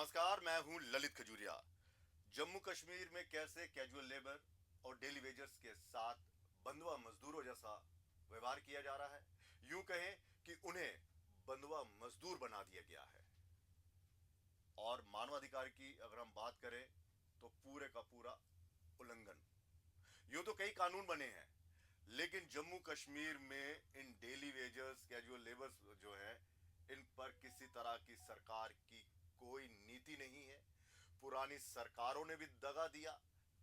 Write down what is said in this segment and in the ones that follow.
नमस्कार, मैं हूं ललित खजूरिया। जम्मू कश्मीर में कैसे कैजुअल लेबर और डेली वेजर्स के साथ बंधुआ मजदूरों जैसा व्यवहार किया जा रहा है, यूं कहें कि उन्हें बंधुआ मजदूर बना दिया गया है। और मानवाधिकार की अगर हम बात करें तो पूरे का पूरा उल्लंघन। यूं तो कई कानून बने हैं, लेकिन जम्मू कश्मीर में इन डेली वेजर्स कैजुअल लेबर्स जो है, इन पर किसी तरह की सरकार की कोई नीति नहीं है। पुरानी सरकारों ने भी दगा दिया,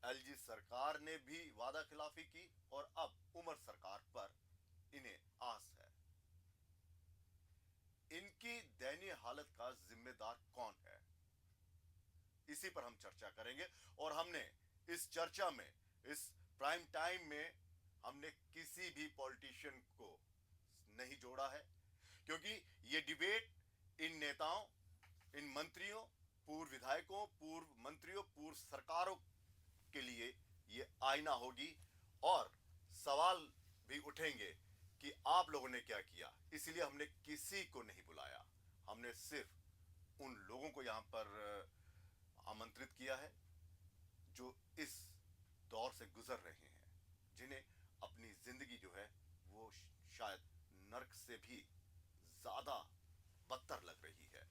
एलजी सरकार ने भी वादा खिलाफी की, और अब उमर सरकार पर इन्हें आस है। इनकी दयनीय हालत का जिम्मेदार कौन है, इसी पर हम चर्चा करेंगे। और हमने इस चर्चा में, इस प्राइम टाइम में, हमने किसी भी पॉलिटिशियन को नहीं जोड़ा है, क्योंकि ये डिबेट इन नेताओं, इन मंत्रियों, पूर्व विधायकों, पूर्व मंत्रियों, पूर्व सरकारों के लिए ये आईना होगी। और सवाल भी उठेंगे कि आप लोगों ने क्या किया। इसलिए हमने किसी को नहीं बुलाया, हमने सिर्फ उन लोगों को यहां पर आमंत्रित किया है जो इस दौर से गुजर रहे हैं, जिन्हें अपनी जिंदगी जो है वो शायद नर्क से भी ज्यादा बदतर लग रही है।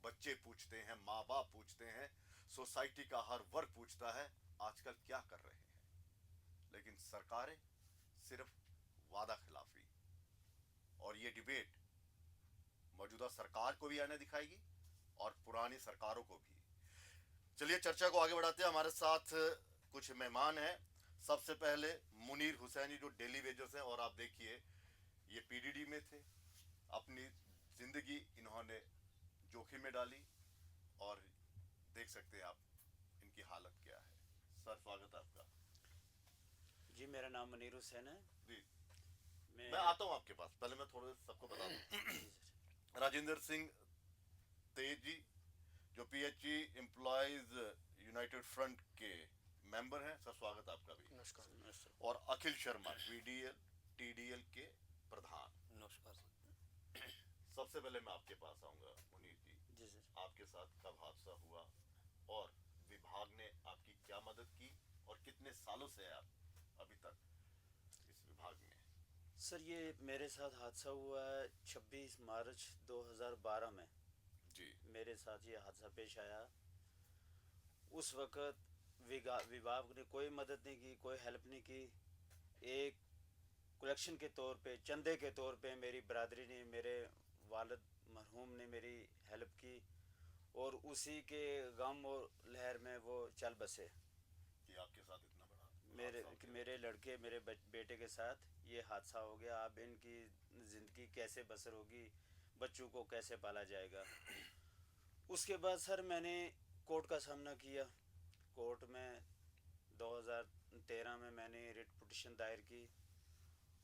बच्चे पूछते हैं, माँ बाप पूछते हैं, सोसाइटी का हर वर्ग पूछता है आजकल क्या कर रहे हैं। लेकिन सरकारें सिर्फ वादा खिलाफी। और ये डिबेट मौजूदा सरकार को भी आने दिखाएगी और पुरानी सरकारों को भी। चलिए चर्चा को आगे बढ़ाते हैं। हमारे साथ कुछ मेहमान हैं। सबसे पहले मुनीर हुसैनी, जो डेली वेजर्स हैं, और आप देखिए ये पीडीडी में थे, अपनी जिंदगी इन्होंने जोखिम में डाली, और देख सकते हैं आप इनकी हालत क्या है। सर, स्वागत है आपका। जी, मेरा नाम मुनीर हुसैन है। जी, मैं मैं आता हूं आपके पास। पहले मैं थोड़े सबको बता दूं। जी सर। राजेंद्र सिंह तेजी, जो पीएचई एम्प्लॉयज यूनाइटेड फ्रंट के मेंबर हैं। सर, स्वागत है आपका भी। नमस्कार। नमस्ते। और अखिल शर्मा, वीडीएल टीडीएल के प्रधान। नमस्कार। सबसे पहले मैं आपके पास आऊंगा मुनीर जी। जी सर। आपके साथ कब हादसा हुआ और विभाग ने आपकी क्या मदद की, और कितने सालों से आप अभी तक इस विभाग में? सर, ये मेरे साथ हादसा हुआ है 26 मार्च 2012 में। जी। मेरे साथ ये हादसा पेश आया। उस वक़्त विभाग ने कोई मदद नहीं की, कोई हेल्प नहीं की। एक कलेक्शन के तौर पे, चंदे के तौर पे मेरी बरादरी ने, मेरे वालिद मरहूम ने मेरी हेल्प की, और उसी के गम और लहर में वो चल बसे। कि आपके साथ इतना बड़ा मेरे हादसा हो गया। मेरे लड़के, मेरे बेटे के साथ ये हादसा हो गया। अब इनकी ज़िंदगी कैसे बसर होगी, बच्चों को कैसे पाला जाएगा। उसके बाद सर मैंने कोर्ट का सामना किया। कोर्ट में 2013 में मैंने रिट पिटीशन दायर की,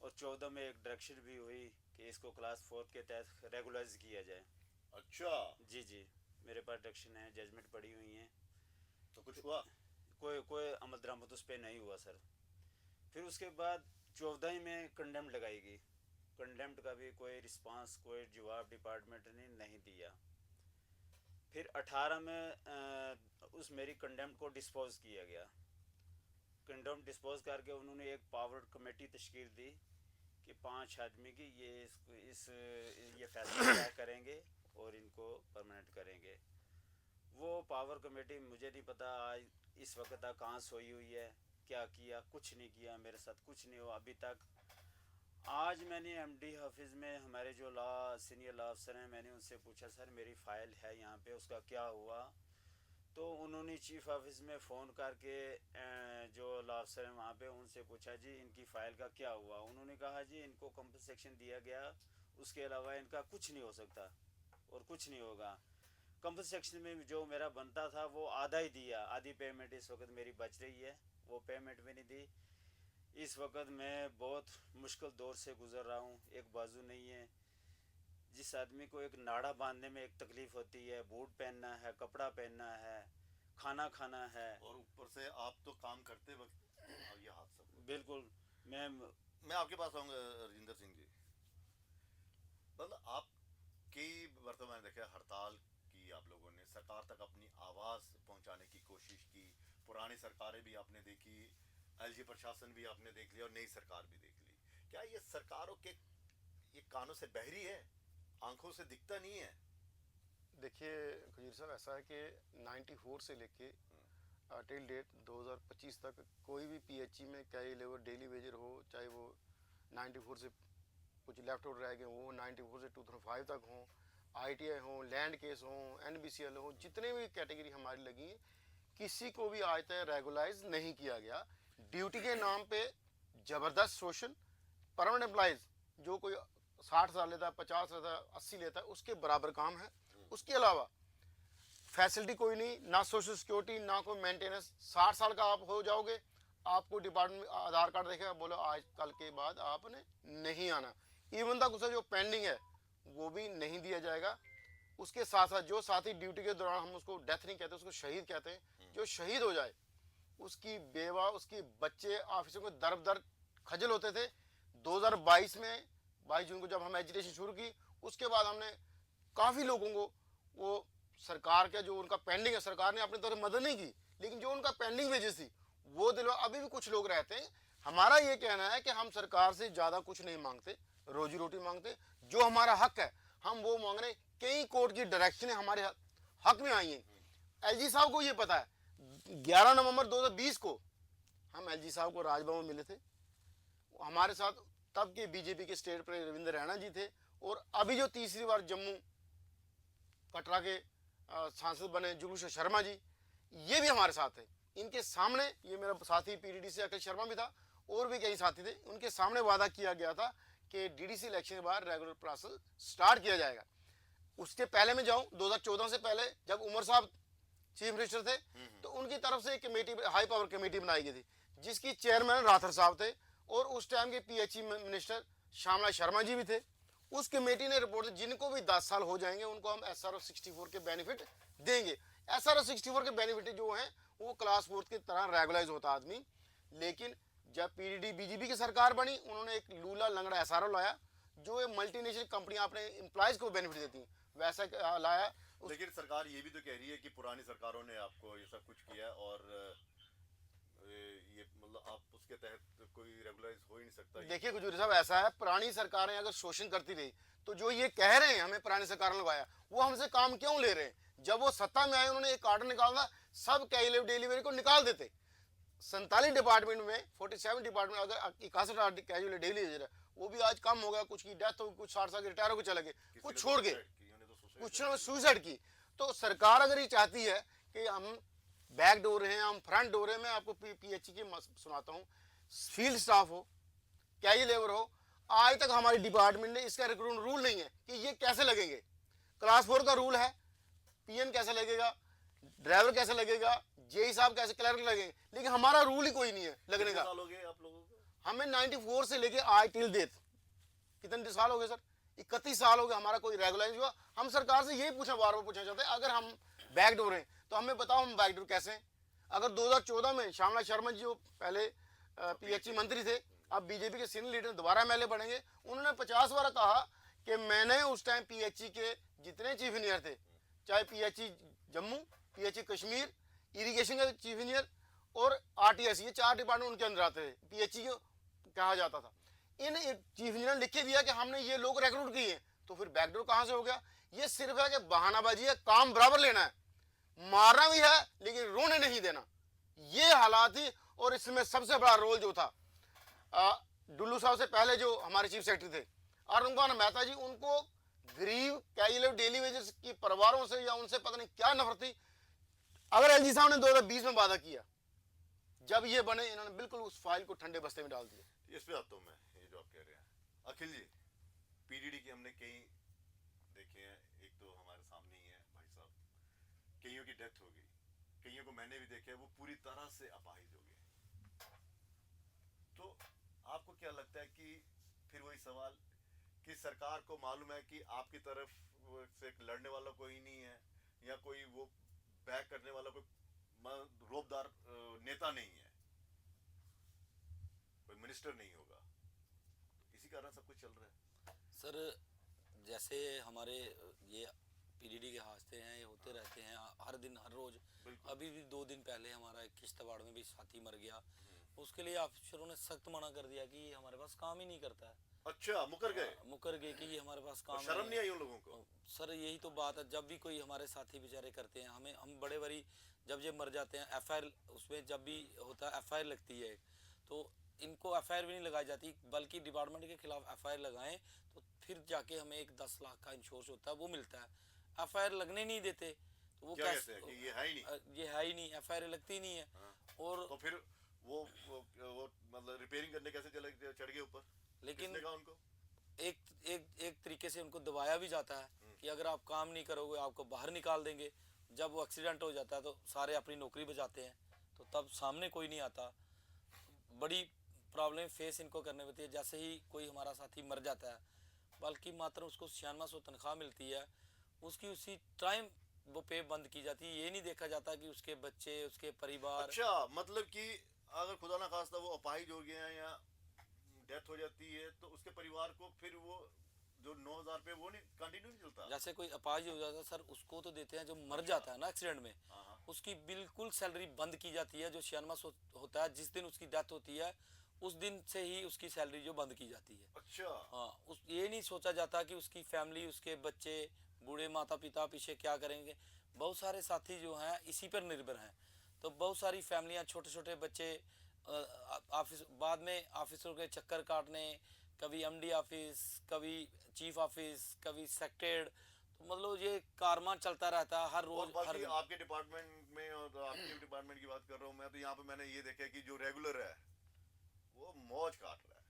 और 14 में एक डायरेक्शन भी हुई कि इसको क्लास 4 के तहत रेगुलराइज किया जाए। अच्छा, जी जी, मेरे पास डायरेक्शन है, जजमेंट पड़ी हुई हैं। तो कुछ हुआ? कोई कोई अमल दरामद उस पर नहीं हुआ सर। फिर उसके बाद 14 में कंडेम्ड लगाई गई। कंडेम्ड का भी कोई रिस्पांस, कोई जवाब डिपार्टमेंट ने नहीं दिया। फिर 18 में उस मेरी कंडेम्ड को डिस्पोज किया गया। कंडेम्ड डिस्पोज करके उन्होंने एक पावर कमेटी तश्कील दी कि 5 आदमी की ये फैसला तय करेंगे और इनको परमानेंट करेंगे। वो पावर कमेटी मुझे नहीं पता आज इस वक्त तक कहाँ सोई हुई है, क्या किया, कुछ नहीं किया। मेरे साथ कुछ नहीं हुआ अभी तक। आज मैंने एमडी ऑफिस में हमारे जो सीनियर लॉ अफसर हैं, मैंने उनसे पूछा सर मेरी फ़ाइल है यहाँ पे, उसका क्या हुआ। तो उन्होंने चीफ ऑफिस में फ़ोन करके जो लॉ अफसर हैं वहाँ पे, उनसे पूछा जी इनकी फ़ाइल का क्या हुआ। उन्होंने कहा जी इनको कंपनसेशन दिया गया, उसके अलावा इनका कुछ नहीं हो सकता और कुछ नहीं होगा। कंपनसेशन में जो मेरा बनता था वो आधा ही दिया, आधी पेमेंट इस वक्त मेरी बच रही है, वो पेमेंट भी नहीं दी। इस वक्त मैं बहुत मुश्किल दौर से गुज़र रहा हूँ। एक बाजू नहीं है। जिस आदमी को एक नाड़ा बांधने में एक तकलीफ़ होती है, बूट पहनना है, कपड़ा पहनना है, खाना खाना है। और ऊपर से आप तो काम करते वक्त ये हादसा हुआ। बिल्कुल। मैं मैं आपके पास आऊंगा राजेंद्र सिंह जी। मतलब आप कई वर्तमान देखा, हड़ताल की आप लोगों ने, सरकार तक अपनी आवाज़ पहुंचाने की कोशिश की, पुरानी सरकारें भी आपने देखी, एलजी प्रशासन भी आपने देख लिया और नई सरकार भी देख ली। क्या ये सरकारों के ये कानों से बहरी है, आंखों से दिखता नहीं है? देखिए खजूर साहब, ऐसा है कि 94 से लेके टिल डेट 2025 तक कोई भी पीएचई में क्या लेबर डेली वेजर हो, चाहे वो 94 से कुछ लेफ्ट आउट रह गए हो, 94 से 2005 तक हों, आईटीआई हों, लैंड केस हों, एनबीसीएल हों, जितने भी कैटेगरी हमारी लगी हैं, किसी को भी आज तक रेगुलाइज नहीं किया गया। ड्यूटी के नाम पे ज़बरदस्त शोषण, परमानेंट एम्प्लॉइज जो कोई 60 साल लेता है, 50 लेता है, 80 लेता है, उसके बराबर काम है। उसके अलावा फैसिलिटी कोई नहीं, ना सोशल सिक्योरिटी, ना कोई मेंटेनेंस। 60 साल का आप हो जाओगे, आपको डिपार्टमेंट आधार कार्ड देखेगा, बोलो आज कल के बाद आपने नहीं आना। इवन तक उसे जो पेंडिंग है वो भी नहीं दिया जाएगा। उसके साथ साथ जो साथी ड्यूटी के दौरान, हम उसको डेथ नहीं कहते, उसको शहीद कहते हैं, जो शहीद हो जाए उसकी बेवा, उसके बच्चे, ऑफिसों को दर दर खजल होते थे। 2022 में 22 जून को जब हम एजुटेशन शुरू की, उसके बाद हमने काफ़ी लोगों को वो सरकार का जो उनका पेंडिंग है, सरकार ने अपनी तरफ मदद नहीं की, लेकिन जो उनका पेंडिंग वेजेस थी वो दिलवा। अभी भी कुछ लोग रहते हैं। हमारा ये कहना है कि हम सरकार से ज़्यादा कुछ नहीं मांगते, रोजी रोटी मांगते, जो हमारा हक है हम वो मांग रहे हैं। कई कोर्ट की डायरेक्शन हमारे हक में आई हैं। एलजी साहब को ये पता है। 11 नवंबर 2020 को हम एलजी साहब को राजभवन मिले थे। हमारे साथ तब के बीजेपी के स्टेट प्रेसिडेंट रविंद्र रैना जी थे, और अभी जो तीसरी बार जम्मू कटरा के सांसद बने जुगलू शर्मा जी, ये भी हमारे साथ है। इनके सामने, ये मेरा साथी पीडीडी से अखिल शर्मा भी था और भी कई साथी थे, उनके सामने वादा किया गया था कि डीडीसी इलेक्शन के बाद रेगुलर प्रोसेस स्टार्ट किया जाएगा। उसके पहले मैं जाऊं, 2014 से पहले जब उमर साहब चीफ मिनिस्टर थे, तो उनकी तरफ से एक कमेटी, हाई पावर कमेटी बनाई गई थी, जिसकी चेयरमैन राठौर साहब थे, और उस टाइम के पीएचई मिनिस्टर श्यामला शर्मा जी भी थे। उस कमेटी ने रिपोर्ट दी, जिनको भी 10 साल हो जाएंगे उनको हम SRO 64 के बेनिफिट देंगे। SRO 64 के बेनिफिट जो हैं वो क्लास 4 की तरह रेगुलाइज होता आदमी। लेकिन जब पीडीडी बीजेपी की सरकार बनी, उन्होंने एक लूला लंगड़ा SRO लाया, जो मल्टीनेशनल कंपनियां अपने एम्प्लॉयज को बेनिफिट देती हैं, वैसा लाया। लेकिन सरकार ये भी तो कह रही है कि पुरानी सरकारों ने आपको ये सब कुछ किया, और ये मतलब आप उसके तहत कोई रेगुलाइज हो ही नहीं सकता। देखिए गुजरी साहब, ऐसा है, पुरानी सरकारें अगर शोषण करती रही तो जो ये कह रहे हैं हमें पुरानी सरकार ने लगाया, वो हमसे काम क्यों ले रहे हैं? जब वो सत्ता में आए, उन्होंने एक ऑर्डर निकालना, सब कैजुअल को निकाल देते। 47 डिपार्टमेंट में 47 डिपार्टमेंट अगर 61 कैजुअल डेली वेजर है, वो भी आज कम हो गया। कुछ की डेथ हो, कुछ 60 साल के रिटायर होकर चले गए, कुछ छोड़ गए, कुछ ने सुसाइड की। तो सरकार अगर ये चाहती है कि हम बैक डोर हैं, हम फ्रंट डोर हैं, मैं आपको पीएचई की सुनाता हूँ। फील्ड स्टाफ हो, कैजुअल लेबर हो, आज तक हमारी डिपार्टमेंट ने इसका रिक्रूटमेंट रूल नहीं है कि ये कैसे लगेंगे। क्लास 4 का रूल है, पीएन कैसे लगेगा, ड्राइवर कैसे लगेगा, जेई साहब कैसे, क्लर्क लगेंगे, लेकिन हमारा रूल ही कोई नहीं है लगने का। साल हो गए आप लोगों को? हमें 94 से लेके आज टिल डेट कितने साल हो गए सर? 31 साल हो गए, हमारा कोई रेगुलाइज हुआ। हम सरकार से यही पूछना, बार बार पूछना चाहते हैं, अगर हम बैकडोर हैं तो हमें बताओ हम बैकडोर कैसे हैं। अगर 2014 में श्यामला शर्मा जी जो पहले पीएचई मंत्री थे, अब बीजेपी के सीनियर लीडर दोबारा एमएलए बनेंगे, उन्होंने 50 बार कहा कि मैंने उस टाइम पीएचई के जितने चीफ इंजीनियर थे, चाहे PHE Jammu, PHE Kashmir, irrigation का चीफ इंजीनियर और आरटीएस, ये 4 डिपार्टमेंट उनके अंदर आते थे, पीएचई को कहा जाता था। इन चीफ इंजीनियर ने लिख के दिया कि हमने ये लोग रिक्रूट किए हैं, तो फिर बैकडोर कहाँ से हो गया? ये सिर्फ है कि बहानाबाजी है, काम बराबर लेना है, मारना भी है लेकिन रोने नहीं देना, ये हालात ही। और इसमें सबसे बड़ा रोल जो था डुल्लू साहब से पहले जो हमारे चीफ सेक्रेटरी थे अरुण मेहता जी, उनको गरीब कैजुअल डेली वेजेस की परिवारों से या उनसे पता नहीं क्या नफरत थी। अगर एलजी साहब ने 2020 में वादा किया, जब ये बने, इन्होंने बिल्कुल उस फाइल को ठंडे बस्ते में डाल दिया। इस पे आता हूँ मैं, ये जो आप कह रहे हैं अखिल जी, पीडीडी की हमने कई देखे हैं, एक तो हमारे सामने ही है भाई साहब, कईयों की डेथ हो गई, कईयों को मैंने भी देखा है वो पूरी तरह से अपाहिज हो गए। तो आपको क्या लगता है कि फिर वही सवाल कि सरकार को मालूम है कि आपकी तरफ से लड़ने वाला कोई नहीं है, या कोई वो बैक करने वाला कोई रोबदार नेता नहीं है, कोई मिनिस्टर नहीं होगा, तो इसी कारण सब कुछ चल रहा है। सर जैसे हमारे ये पीडीडी के हादसे हैं, ये होते रहते हैं, हर दिन हर रोज। बिल्कुल। अभी भी 2 दिन पहले हमारा एक किश्तवाड़ में भी साथी मर गया, उसके लिए अफसरों ने सख्त मना कर दिया कि ये हमारे पास काम ही नहीं करता है। अच्छा, मुकर गए? मुकर गए कि ये हमारे पास और काम शर्म नहीं आई उन लोगों को? सर यही तो बात है, जब भी कोई हमारे साथी बेचारे करते हैं, हम बड़े बड़ी जब ये मर जाते हैं एफआईआर, उसमें जब भी होता है एफआईआर लगती है, तो इनको एफआईआर भी नहीं लगाई जाती, बल्कि डिपार्टमेंट के खिलाफ एफआईआर लगाएं तो फिर जाके हमें एक 10 लाख का इंश्योरेंस होता है वो मिलता है। एफआईआर लगने नहीं देते, तो वो क्या कहते हैं कि ये है ही नहीं? ये है ही नहीं, एफआईआर लगती नहीं है। हाँ। और तो फिर वो मतलब रिपेयरिंग करने कैसे चढ़ गए ऊपर? लेकिन किसने कहा उनको? एक एक एक तरीके से उनको दबाया भी जाता है कि अगर आप काम नहीं करोगे आपको बाहर निकाल देंगे। जब वो एक्सीडेंट हो जाता है तो सारे अपनी नौकरी बचाते हैं, तो तब सामने कोई नहीं आता। बड़ी प्रॉब्लम फेस इनको करने पड़ती है। जैसे ही कोई हमारा साथी मर जाता है, बल्कि मात्र उसको 9600 तनख्वाह मिलती है, उसकी उसी टाइम वो पे बंद की जाती है। ये नहीं देखा जाता कि उसके बच्चे, उसके परिवार। अच्छा, मतलब कि अगर खुदा ना खास्ता वो अपाहिज हो गया या डेथ हो जाती है तो उसके परिवार को फिर वो जो 9000 पे वो नहीं कंटिन्यू नहीं चलता? जैसे कोई अपाहिज हो जाता है सर, उसको तो देते हैं। जो मर जाता है ना एक्सीडेंट में, हाँ, हाँ। उसकी बिल्कुल सैलरी बंद की जाती है। जो 9600 होता है, जिस दिन उसकी डेथ होती है उस दिन से ही उसकी सैलरी जो बंद की जाती है। अच्छा। हाँ, उस ये नहीं सोचा जाता कि उसकी फैमिली, उसके बच्चे, बूढ़े माता पिता पीछे क्या करेंगे। बहुत सारे साथी जो हैं इसी पर निर्भर हैं, तो बहुत सारी फैमिलियां, छोटे छोटे बच्चे ऑफिस, बाद में ऑफिसरों के चक्कर काटने, कभी एमडी ऑफिस, कभी चीफ ऑफिस, कभी सेक्रेटरी, तो मतलब ये कारवां चलता रहता है हर और रोज हर बाकी दिन। आपके डिपार्टमेंट में और आपके डिपार्टमेंट की बात कर रहा हूँ मैं, तो यहाँ पे मैंने ये देखा है कि जो रेगुलर है वो मौज काट रहा है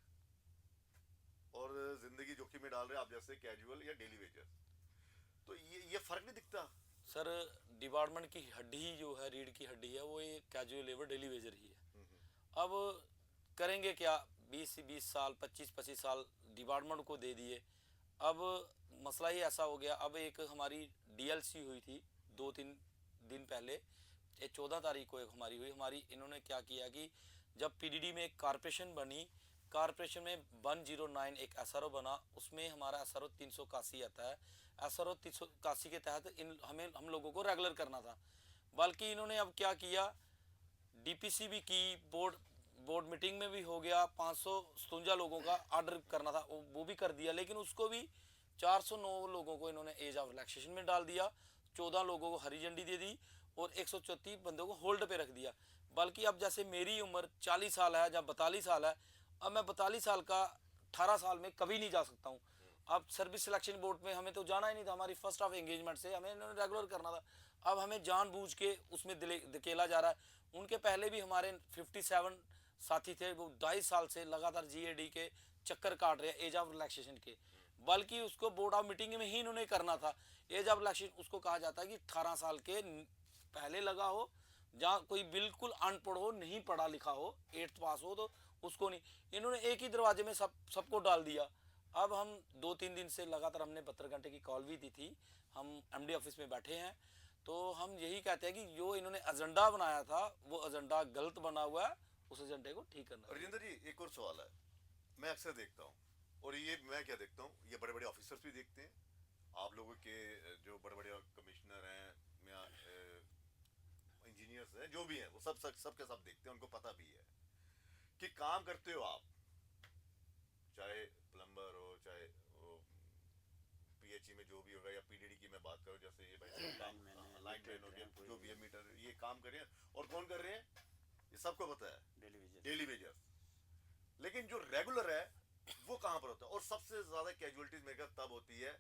और जिंदगी जोखिम में डाल रहे हैं आप जैसे कैजुअल या डेली वेजर। तो ये फर्क नहीं दिखता? सर डिपार्टमेंट की हड्डी जो है, रीढ़ की हड्डी है, वो ये कैजुअल लेबर डेली वेजर ही है। अब करेंगे क्या, 20 साल 25 साल डिपार्टमेंट को दे दिए। अब मसला ही ऐसा हो गया। अब एक हमारी डीएलसी हुई थी 2-3 दिन पहले, 14 तारीख को एक हमारी हुई। हमारी इन्होंने क्या किया कि जब पीडीडी में एक कारपोरेशन बनी, कारपोरेशन में 109 एक एसआरओ बना, उसमें हमारा एसआरओ 381 आता है। एसआरओ 381 के तहत हम लोगों को रेगुलर करना था। बल्कि इन्होंने अब क्या किया, डीपीसी भी की, बोर्ड मीटिंग में भी हो गया। 557 लोगों का ऑर्डर करना था, वो भी कर दिया। लेकिन उसको भी 409 लोगों को इन्होंने एज ऑफ रिलैक्सेशन में डाल दिया, 14 लोगों को हरी झंडी दे दी और 134 बंदों को होल्ड पे रख दिया। बल्कि अब जैसे मेरी उम्र 40 साल है या 42 साल है, अब मैं 42 साल का 18 साल में कभी नहीं जा सकता हूँ। अब सर्विस सिलेक्शन बोर्ड में हमें तो जाना ही नहीं था, हमारी फर्स्ट ऑफ एंगेजमेंट से हमें इन्होंने रेगुलर करना था। अब हमें जानबूझ के उसमें धकेला जा रहा है। उनके पहले भी हमारे 57 साथी थे, वो 2.5 साल से लगातार जीएडी के चक्कर काट रहे हैं एज ऑफ रिलैक्सेशन के। बल्कि उसको बोर्ड ऑफ मीटिंग में ही इन्होंने करना था। एज ऑफ रिलैक्सेशन उसको कहा जाता है कि 18 साल के पहले लगा हो, जहाँ कोई बिल्कुल अनपढ़ हो, नहीं पढ़ा लिखा हो, 8th पास हो, तो उसको नहीं। इन्होंने एक ही दरवाजे में सबको डाल दिया। अब हम 2-3 दिन से लगातार, हमने 72 घंटे की कॉल भी दी थी, हम एमडी ऑफिस में बैठे हैं, तो हम यही कहते हैं कि जो इन्होंने एजेंडा बनाया था वो एजेंडा गलत बना हुआ है, उस एजेंडे को ठीक करना। राजेंद्र जी, एक और सवाल है। मैं अक्सर देखता हूँ, और ये मैं क्या देखता हूँ, ये बड़े बड़े ऑफिसर्स भी देखते हैं, आप लोगों के जो बड़े बड़े कमिश्नर हैं या इंजीनियर्स हैं, जो भी हैं, वो सब के सब देखते हैं। उनको पता भी है कि काम करते हो आप, चाहे प्लम्बर हो, चाहे वो पीएचई में जो भी होगा, या पीडीडी की मैं बात करूं, जैसे ये भाई लाइन मैन हो गया, जो भी है, मीटर, ये काम कर रहे हैं। और कौन कर रहे हैं? ये सबको पता है, डेली वेजर्स। लेकिन जो रेगुलर है वो कहां पर होता है? और सबसे ज्यादा कैजुअलिटीज मेरे ख्याल तब होती है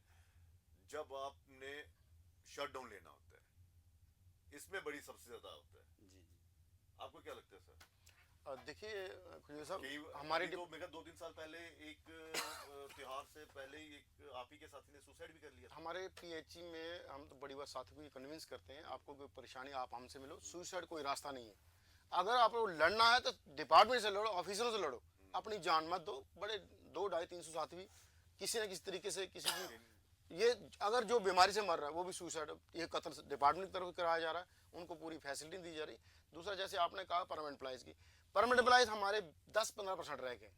जब आपने शटडाउन लेना होता है, इसमें बड़ी सबसे ज्यादा होता है। जी जी। आपको क्या लगता है सर? देखिए खुजूर साहब, हमारे तो मेरे 2-3 साल पहले एक त्योहार से पहले ही एक आप ही के साथी ने सुसाइड भी कर लिया। हमारे पीएचई में हम तो बड़ी बार साथी को कन्विंस करते हैं, आपको कोई परेशानी आप हमसे मिलो, सुसाइड कोई रास्ता नहीं है। अगर आपको लड़ना है तो डिपार्टमेंट से लड़ो, ऑफिसरों से लड़ो, अपनी जान मत दो। बड़े 200-250-300 साथी भी किसी न किसी तरीके से किसी की, ये अगर जो बीमारी से मर रहा है वो भी सुसाइड, ये कत्ल डिपार्टमेंट की तरफ कराया जा रहा है, उनको पूरी फैसिलिटी दी जा रही। दूसरा, जैसे आपने कहा परमानेंट एम्प्लॉइज की, परमानेंट एम्प्लॉइज हमारे 10-15% रह गए,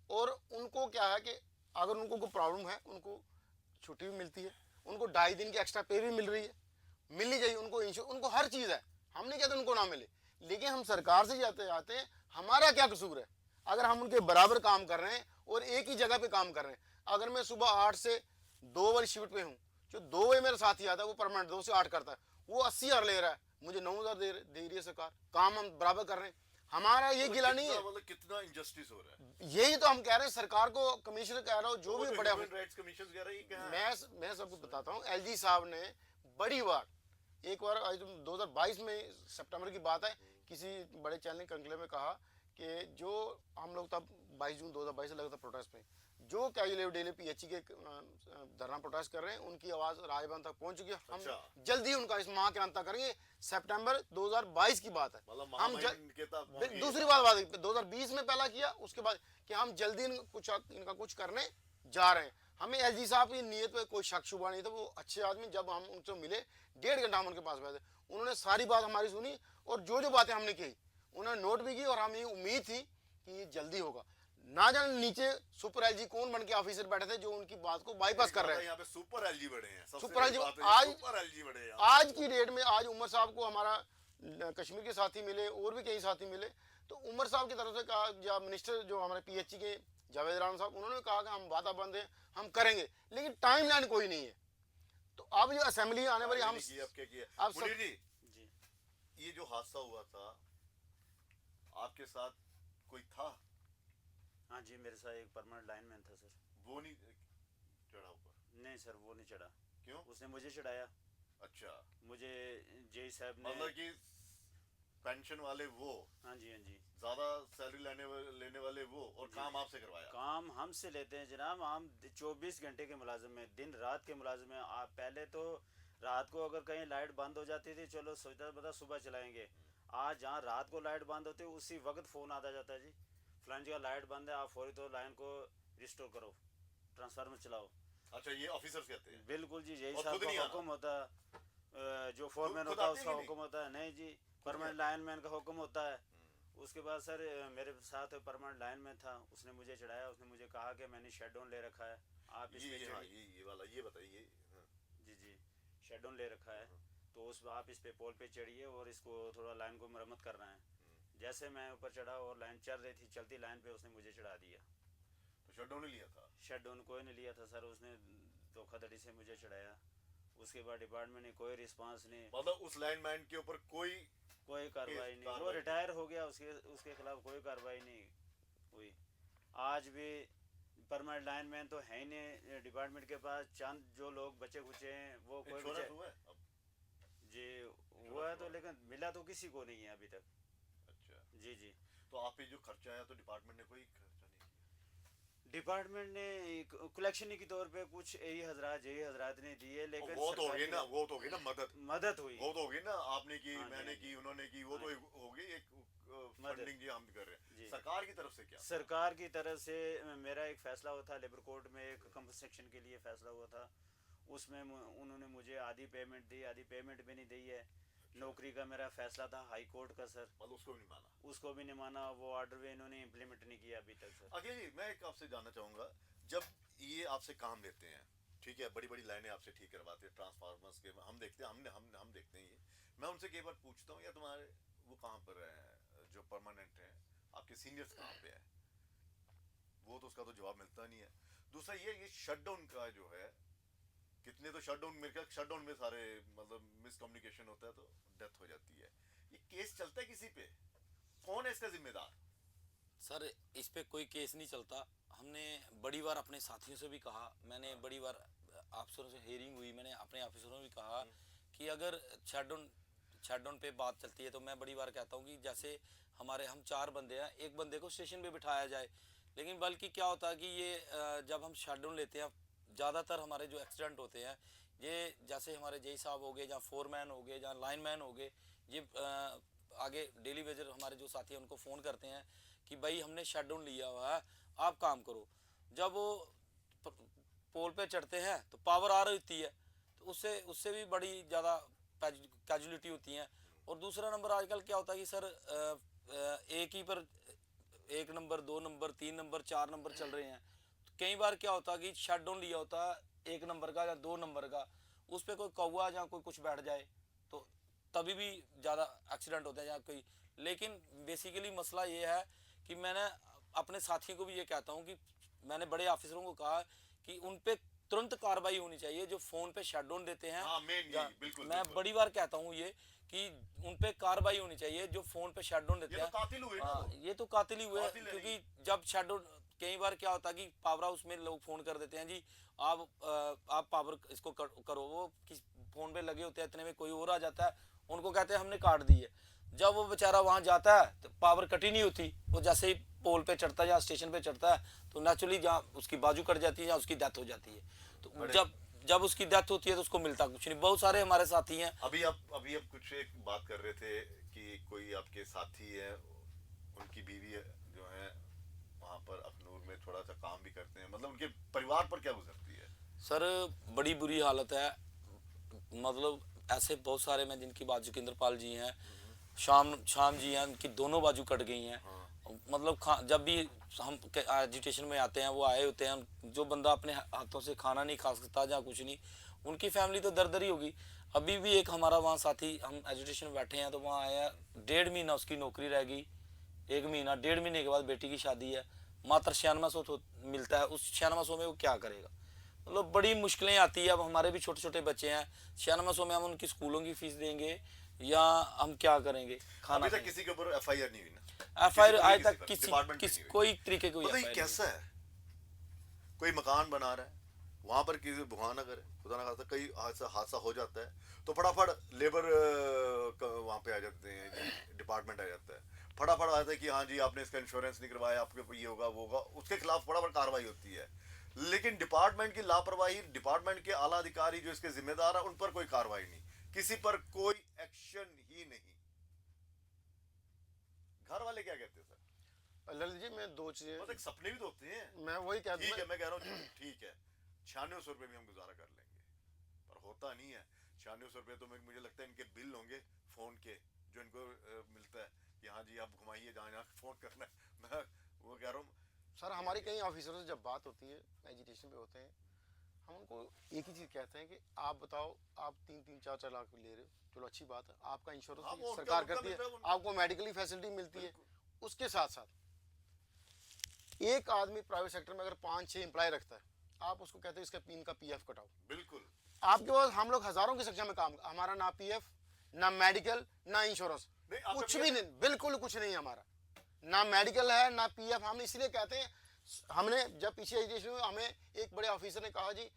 और उनको क्या है कि अगर उनको कोई प्रॉब्लम है उनको छुट्टी भी मिलती है, उनको 2.5 दिन की एक्स्ट्रा पे भी मिल रही है। मिलनी चाहिए उनको, उनको हर चीज़ है, हम नहीं कहते उनको ना मिले, लेकिन हम सरकार से जाते आते हैं, हमारा क्या कसूर है अगर हम उनके बराबर काम कर रहे हैं और एक ही जगह पे काम कर रहे हैं। अगर मैं सुबह 8 से 2 बजे शिफ्ट पे हूँ, जो 2 बजे मेरा साथी आता है वो परमानेंट 2 से 8 करता है, वो 80,000 ले रहा है, मुझे 9,000 दे रही है सरकार, काम हम बराबर कर रहे हैं, हमारा ये गिला नहीं है। मतलब कितना इनजस्टिस हो रहा है, यही तो हम कह रहे हैं सरकार को, कमिश्नर कह रहा हूँ, जो भी बड़े ह्यूमन राइट्स कमीशन कह रहा है, ये क्या है? मैं सबको बताता हूँ, एलजी साहब ने बड़ी बार, एक बार 2022 में सितंबर की बात है, किसी बड़े चैनल ने कंक्लेव में कहा कि जो हम लोग तब 22 जून 2022 से लगा था प्रोटेस्ट में, जो कैजुअल डेली पीएचई के धरना प्रोटेस्ट कर रहे हैं, उनकी आवाज़ राजभवन तक पहुंच चुकी है। हम जल्दी उनका इस माह के अंत तक करेंगे, सितंबर 2022 की बात है। हम दूसरी बात 2020 में पहला किया, उसके बाद कि हम जल्दी इनका कुछ करने जा रहे हैं। हमें एलजी साहब की नीयत पे कोई शक शुबा नहीं था, वो अच्छे आदमी, जब हम उनसे मिले 1.5 घंटा हम उनके पास बैठे, उन्होंने सारी बात हमारी सुनी और जो जो बातें हमने की उन्होंने नोट भी की, और हमें उम्मीद थी कि ये जल्दी होगा। ना जाने नीचे सुपर एलजी कौन बन के ऑफिसर बैठे थे जो उनकी बात को बाईपास कर रहे हैं। यहाँ पे सुपर एलजी बड़े हैं, सुपर एलजी आज की डेट में, आज उमर साहब को हमारा कश्मीर के साथी मिले और भी कई साथी मिले, तो उमर साहब की तरफ से कहा, या मिनिस्टर जो हमारे पीएचई के जावेद राना साहब, उन्होंने कहा कि हम वादा बंद हैं, हम करेंगे, लेकिन टाइम लाइन कोई नहीं है। तो अब जो असेंबली आने वाली, हम अब मुनीर जी, ये जो हादसा हुआ था आपके साथ कोई था? हाँ जी, मेरे साथ एक परमानेंट लाइनमैन था सर। वो नहीं चढ़ा ऊपर? नहीं सर, वो नहीं चढ़ा। क्यों? उसने मुझे चढ़ाया। अच्छा, मुझे जेई साहब ने, मतलब कि पेंशन वाले वो? हाँ जी, हाँ जी, ज्यादा सैलरी लेने वाले वो, और काम आपसे करवाया? काम हमसे लेते हैं जनाब, हम 24 घंटे के मुलाजिम हैं, दिन रात के मुलाजिम हैं। आप पहले तो रात को अगर कहीं लाइट बंद हो जाती थी, चलो सोचता पता सुबह चलाएंगे, आज जहाँ रात को लाइट बंद होती है उसी वक्त फ़ोन आता जाता है, जी फलान जगह लाइट बंद है, आप फौरी तो लाइन को रिस्टोर करो, ट्रांसफार्मर चलाओ। अच्छा, ये ऑफिसर्स कहते हैं? बिल्कुल जी, यही साहब का हुक्म होता है, जो फोरमैन होता है उसका हुक्म होता है। नहीं जी, परमानेंट लाइनमैन का हुक्म होता है। उसके बाद सर मेरे साथ परमानेंट लाइनमैन था, उसने मुझे चढ़ाया, उसने मुझे कहा कि मैंने शेड डाउन ले रखा है, आप इस पे ये वाला ये बताइए। जी जी, शेड डाउन ले रखा है, तो उस आप इस पे पोल पे चढ़िए और इसको थोड़ा लाइन को मरम्मत करना है। जैसे मैं ऊपर चढ़ा और लाइन चल रही थी, चलती लाइन पे उसने मुझे चढ़ा दिया। तो शट डाउन लिया था? शट डाउन कोई नहीं लिया था सर, उसने धोखाधड़ी से मुझे चढ़ाया। उसके बाद डिपार्टमेंट ने कोई रिस्पांस नहीं, मतलब उस लाइनमैन के ऊपर कोई कार्रवाई नहीं, वो रिटायर हो गया, उसके खिलाफ कोई कार्रवाई नहीं हुई। आज भी परमानेंट लाइनमैन तो है ही नहीं डिपार्टमेंट के पास, चंद जो लोग बचे खुचे हैं वो कोई जी हुआ है तो, लेकिन मिला तो किसी को नहीं है अभी तक। अच्छा जी जी, तो आप पे जो खर्चा आया तो डिपार्टमेंट ने कोई खर्चा नहीं किया? डिपार्टमेंट ने कलेक्शन के तौर पे कुछ यही हजरात ने दिए, लेकिन वो तो होगी ना, वो तो होगी ना मदद हुई, वो तो होगी ना, आपने की, हाँ, मैंने की, उन्होंने की, वो तो होगी एक फंडिंग जो हम कर रहे हैं। सरकार की तरफ से क्या? सरकार की तरफ से मेरा एक फैसला हुआ था, लेबर कोर्ट में एक कंपनसेशन के लिए फैसला हुआ था, उसमें उन्होंने मुझे आधी पेमेंट दी, आधी पेमेंट भी नहीं दी है। नौकरी का मेरा फैसला था हाई कोर्ट का सर, मतलब उसको भी नहीं माना? उसको भी नहीं माना, वो ऑर्डर भी इन्होंने इम्प्लीमेंट नहीं किया अभी तक सर। अखिल जी, मैं एक आपसे जानना चाहूँगा, जब ये आपसे काम लेते हैं, ठीक है, बड़ी बड़ी लाइनें आपसे ठीक करवाते हैं, ट्रांसफार्मर्स के हम देखते हैं, हम देखते हैं, ये मैं उनसे कई बार पूछता हूँ, या तुम्हारे वो कहाँ पर है जो परमानेंट है, आपके सीनियर्स कहाँ पे है, वो तो उसका तो जवाब मिलता नहीं है। दूसरा ये शटडाउन का जो है, कितने तो शटडाउन, मेरे ख्याल शटडाउन में सारे मतलब मिसकम्युनिकेशन होता है तो डेथ हो जाती है। ये केस चलता है किसी पे? कौन है इसका जिम्मेदार? सर इस पे कोई केस नहीं चलता। हमने बड़ी बार अपने साथियों से भी कहा, मैंने बड़ी बार अफसरों से हियरिंग हुई, मैंने अपने ऑफिसरों से भी कहा कि अगर शटडाउन पे बात चलती है तो मैं बड़ी बार कहता हूँ कि जैसे हम 4 बंदे हैं, एक बंदे को स्टेशन पे बिठाया जाए, लेकिन बल्कि क्या होता है कि ये जब हम शटडाउन लेते हैं, ज़्यादातर हमारे जो एक्सीडेंट होते हैं, ये जैसे हमारे जेई साहब हो गए, जहाँ फोरमैन हो गए, जहाँ लाइनमैन हो गए, ये आगे डेली वेजर हमारे जो साथी हैं उनको फ़ोन करते हैं कि भाई हमने शटडाउन लिया हुआ है, आप काम करो। जब वो पोल पे चढ़ते हैं तो पावर आ रही होती है, तो उससे भी बड़ी ज़्यादा कैजुअलिटी होती हैं। और दूसरा नंबर आजकल क्या होता है कि सर एक ही पर 1 नंबर 2 नंबर 3 नंबर 4 नंबर चल रहे हैं, तो कई बार क्या होता है कि शटडाउन लिया होता है 1 नंबर का या 2 नंबर का, उस पर कोई कौवा या कोई कुछ बैठ जाए तो तभी भी ज़्यादा एक्सीडेंट होते हैं या कोई। लेकिन बेसिकली मसला ये है कि मैंने अपने साथियों को भी ये कहता हूँ कि मैंने बड़े ऑफिसरों को कहा कि उन पे तुरंत कार्रवाई होनी चाहिए जो फ़ोन पे शटडाउन देते हैं। हाँ, मेन या यही, बिल्कुल मैं बिल्कुल। बड़ी बार कहता हूँ ये कि उन पे कार्रवाई होनी चाहिए जो फ़ोन पे शटडाउन देते ये तो हैं। कातिल हुए ना हाँ, वो। ये तो कातिल ही हुए, कातिल है क्योंकि ये। जब शटडाउन कई बार क्या होता है कि पावर हाउस में लोग फ़ोन कर देते हैं जी आप पावर इसको करो, वो किस फ़ोन पे लगे होते हैं, इतने में कोई और आ जाता है, उनको कहते हैं हमने काट दी है। जब वो बेचारा वहाँ जाता है तो पावर कट ही नहीं होती, वो जैसे ही पोल पे चढ़ता है या स्टेशन पे चढ़ता है तो नेचुरली जहाँ उसकी बाजू कट जाती है या उसकी डेथ हो जाती है। तो जब उसकी डेथ होती है तो उसको मिलता कुछ नहीं। बहुत सारे हमारे साथी हैं। अभी आप कुछ एक बात कर रहे थे कि कोई आपके साथी है, उनकी बीवी जो है वहाँ पर अखनूर में थोड़ा सा काम भी करते हैं, मतलब उनके परिवार पर क्या गुजरती है? सर बड़ी बुरी हालत है, मतलब ऐसे बहुत सारे में जिनकी बाजू जोगिंदरपाल जी हैं, शाम जी हैं, उनकी दोनों बाजू कट गई हैं। मतलब जब भी हम एजुटेशन में आते हैं वो आए होते हैं, जो बंदा अपने हाथों से खाना नहीं खा सकता या कुछ नहीं, उनकी फैमिली तो दर ही होगी। अभी भी एक हमारा वहाँ साथी, हम एजुटेशन में बैठे हैं तो वहाँ आया, 1.5 महीना उसकी नौकरी रह गई, 1 महीना 1.5 महीने के बाद बेटी की शादी है, मात्र 9600 मिलता है, उस 9600 में वो क्या करेगा। मतलब बड़ी मुश्किलें आती है। अब हमारे भी छोटे छोटे बच्चे हैं, 9600 में हम उनकी स्कूलों की फीस देंगे या हम क्या करेंगे। खाना अभी तक किसी के ऊपर FIR नहीं हुई ना? FIR आज किसी तक पर, किसी डिपार्टमेंट में नहीं हुई। कोई तरीके कोई मतलब ये FIR कैसा है, कोई मकान बना रहा है, वहां पर किसी भगवान ना करे, खुदा ना खास्ता कहीं हादसा हो जाता है तो फटाफट लेबर वहां पे आ जाते हैं, डिपार्टमेंट आ जाता है, फटाफट आता है कि हाँ जी आपने इसका इंश्योरेंस नहीं करवाया, आपके ऊपर ये होगा वो होगा, उसके खिलाफ फटाफट कार्रवाई होती है। लेकिन डिपार्टमेंट की लापरवाही, डिपार्टमेंट के आला अधिकारी जो इसके जिम्मेदार है उन पर कोई कार्रवाई नहीं, किसी पर कोई एक्शन ही नहीं। घर वाले क्या कहते हैं सर? ललित जी मैं दो चीजें, मतलब सपने भी तो होते हैं। मैं वही कहता ठीक है, हूँ। मैं कह रहा हूँ ठीक है 9600 रुपये भी हम गुजारा कर लेंगे, पर होता नहीं है। 9600 रुपये तो मुझे लगता है इनके बिल होंगे फोन के, जो इनको मिलता है कि हाँ जी आप घुमाइए जहाँ जहाँ फोन करना है। मैं वो कह रहा हूँ सर हमारी कई ऑफिसरों से जब बात होती है, एजुटेशन पे होते हैं, हम उनको एक ही चीज़ कहते हैं कि आप बताओ, आप 3-3, 4-4 लाख ले रहे हो, चलो अच्छी बात है, आपका हाँ, इंश्योरेंस वो सरकार उनका करती है, मिलता है, उनका। आपको मेडिकली फैसिलिटी मिलती है। उसके साथ साथ एक आदमी प्राइवेट सेक्टर में अगर 5-6 एम्प्लॉय रखता है, आप उसको कहते हो इसका पीन का PF कटाओ। बिल्कुल आपके पास हम लोग हजारों की संख्या में काम, हमारा ना PF, ना मेडिकल, ना इंश्योरेंस, नहीं, आपका कुछ भी नहीं, बिल्कुल कुछ नहीं हमारा, ना मेडिकल है ना PF। हम इसलिए कहते हैं, हमने जब पीछे एजुकेशन में हमें एक बड़े ऑफिसर ने कहा जी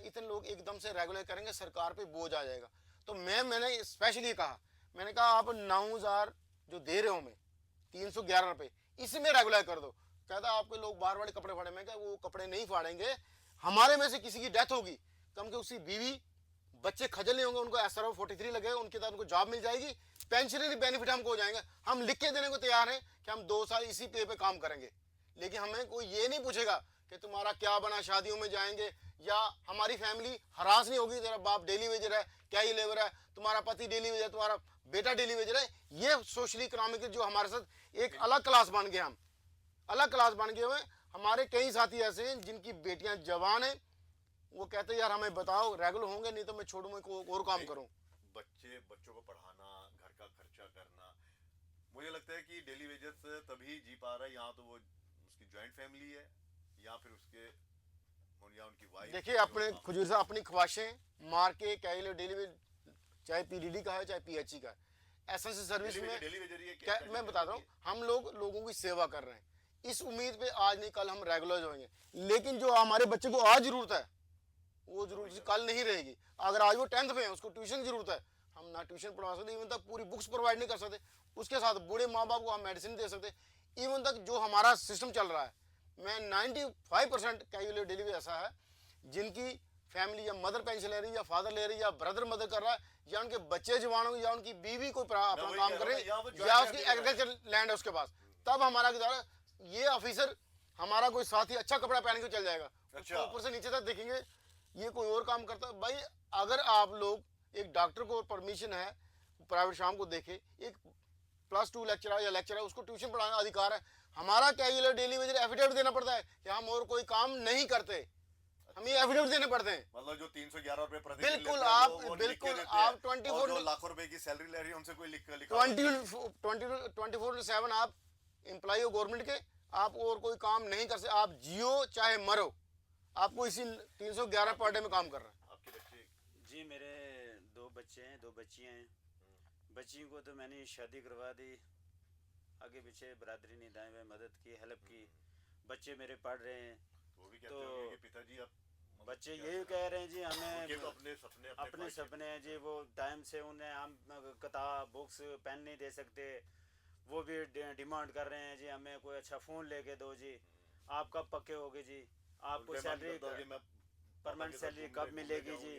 इतने लोग एकदम से रेगुलर करेंगे सरकार पे बोझ आ जाएगा, तो मैंने स्पेशली कहा, मैंने कहा आप 9000 जो दे रहे हो हमें 311 रुपये, इसी में रेगुलर कर दो। कहता आपके लोग बार बार कपड़े फाड़े, मैं क्या वो कपड़े नहीं फाड़ेंगे, हमारे में से किसी की डेथ होगी कम के उसकी बीवी बच्चे खजल नहीं होंगे, उनको SRO 43 लगेगा, उनके साथ उनको जॉब मिल जाएगी, पेंशनरी बेनिफिट हमको हो जाएंगे, हम लिख के देने को तैयार हैं कि हम 2 साल इसी पे काम करेंगे। लेकिन हमें कोई ये नहीं पूछेगा कि तुम्हारा क्या बना, शादियों में जाएंगे, या हमारी फैमिली हरास नहीं होगी, तेरा बाप डेली वेजर है, क्या ही लेबर है, तुम्हारा पति डेली वेजर, तुम्हारा बेटा डेली वेजर है। ये सोशल इकोनॉमिक जो हमारे साथ एक अलग क्लास बन गए, हम अलग क्लास बन गए हुए। हमारे कई साथी ऐसे हैं जिनकी बेटियां जवान हैं, वो कहते हैं यार हमें बताओ रेगुलर होंगे, नहीं तो मैं छोड़ू, मैं को और काम करूं। बच्चों को पढ़ाना, घर का खर्चा करना, मुझे लगता है कि डेली वेजेस तभी जी पा रहा है, यहाँ तो वो उसकी ज्वाइंट फैमिली है या फिर उसके या उनकी वाइफ। देखिए अपने खुजूर साहब अपनी ख्वाहिशें मार के क्या डेली वेज, चाहे PDD का है चाहे PHE का है, एसेंशियल सर्विस में डेली वेजर ही है क्या मैं बता रहा हूँ, हम लोग लोगों की सेवा कर रहे हैं इस उम्मीद पे, आज नहीं कल हम रेगुलर होंगे। लेकिन जो हमारे बच्चे को आज जरूरत है वो जरूरत कल नहीं रहेगी। अगर आज वो 10th में है, उसको ट्यूशन की जरूरत है, हम ना ट्यूशन पढ़ा सकते, इवन तक पूरी बुक्स प्रोवाइड नहीं कर सकते, उसके साथ बूढ़े माँ बाप को हम मेडिसिन दे सकते। इवन तक जो हमारा सिस्टम चल रहा है, मैं 95% कैजुअल डिलीवरी ऐसा है जिनकी फैमिली या मदर पेंशन ले रही है या फादर ले रही है या ब्रदर मदर कर रहा है, या उनके बच्चे जवान हो या उनकी बीवी कोई अपना काम कर रही है या उसकी एग्रीकल्चर लैंड है उसके पास, तब हमारा गुजारा। ये ऑफिसर हमारा कोई साथी अच्छा कपड़ा पहन के चल जाएगा, अच्छा। ऊपर से नीचे तक देखेंगे ये कोई और काम करता है। भाई अगर आप लोग एक डॉक्टर को परमिशन है प्राइवेट शाम को देखे, एक +2 लेक्चरर या लेक्चरर उसको ट्यूशन पढ़ाने का अधिकार है, हमारा क्या ये डेली वेजर एफिडेविट देना पड़ता है कि हम और कोई काम नहीं करते, हमें एफिडेविट देने पड़ते हैं। मतलब जो 311 रुपए प्रति बिल्कुल, लेते हैं, आप वो लिख के बिल्कुल देते हैं। आप 24 और जो लाखों रुपए की सैलरी ले रही है उनसे कोई लिखा 24/7 आप एम्प्लॉय हो गवर्नमेंट के, आप और कोई काम नहीं कर सकते, आप जियो चाहे मरो, आपको इसी 311 पर डे में काम कर रहा है। आपके बच्चे? जी मेरे 2 बच्चे हैं, 2 बच्चियाँ हैं। बच्ची को तो मैंने शादी करवा दी, आगे पीछे बरादरी निदाएं में मदद की, हेल्प की। बच्चे मेरे पढ़ रहे हैं। वो भी कहते तो होंगे कि पिताजी आप बच्चे यही कह रहे हैं जी हमें उनके तो अपने सपने अपने सपने हैं जी, वो टाइम से उन्हें हम किताब बुक्स पेन नहीं दे सकते, वो भी डिमांड कर रहे हैं जी हमें कोई अच्छा फ़ोन लेके दो जी, आप कब पक्के होगे जी, आपको सैलरी परमानेंट सैलरी कब मिलेगी जी,